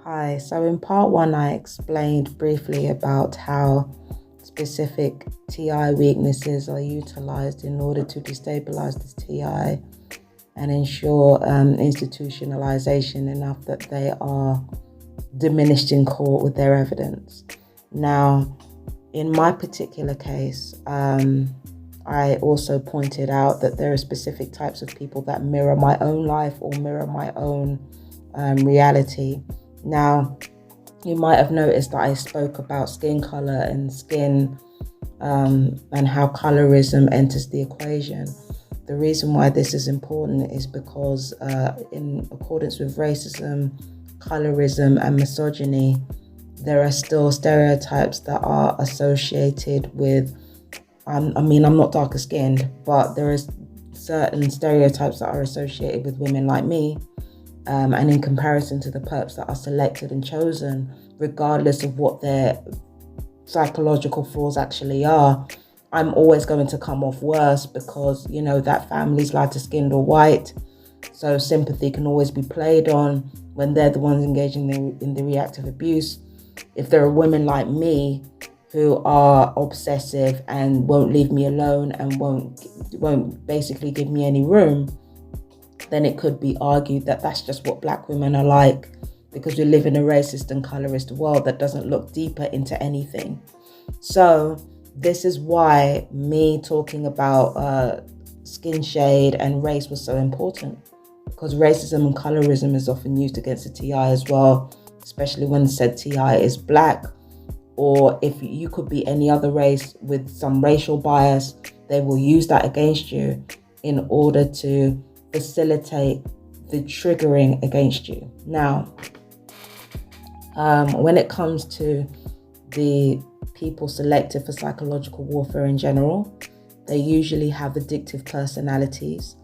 Hi, so in part one, I explained briefly about how specific TI weaknesses are utilized in order to destabilize this TI and ensure institutionalization enough that they are diminished in court with their evidence. Now, in my particular case, I also pointed out that there are specific types of people that mirror my own life or mirror my own reality. Now, you might have noticed that I spoke about skin color and skin and how colorism enters the equation. The reason why this is important is because in accordance with racism, colorism and misogyny, there are still stereotypes that are associated with, I'm not darker skinned, but there is certain stereotypes that are associated with women like me. And in comparison to the perps that are selected and chosen, regardless of what their psychological flaws actually are, I'm always going to come off worse because, that family's lighter skinned or white. So sympathy can always be played on when they're the ones engaging in the reactive abuse. If there are women like me who are obsessive and won't leave me alone and won't basically give me any room, then it could be argued that that's just what Black women are like, because we live in a racist and colorist world that doesn't look deeper into anything. So this is why me talking about skin shade and race was so important, because racism and colorism is often used against the TI as well, especially when said TI is Black, or if you could be any other race with some racial bias, they will use that against you in order to facilitate the triggering against you. Now, when it comes to the people selected for psychological warfare in general, they usually have addictive personalities.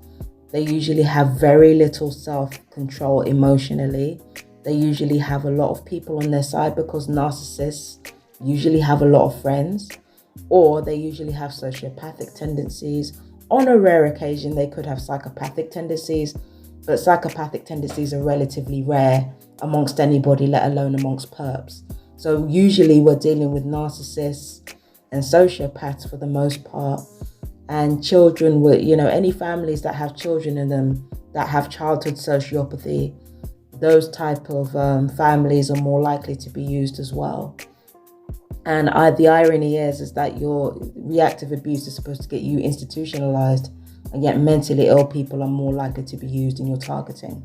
They usually have very little self-control emotionally. They usually have a lot of people on their side because narcissists usually have a lot of friends, or they usually have sociopathic tendencies. On a rare occasion, they could have psychopathic tendencies, but psychopathic tendencies are relatively rare amongst anybody, let alone amongst perps. So usually we're dealing with narcissists and sociopaths for the most part, and children with, any families that have children in them that have childhood sociopathy, those type of families are more likely to be used as well. And the irony is that your reactive abuse is supposed to get you institutionalized, and yet mentally ill people are more likely to be used in your targeting.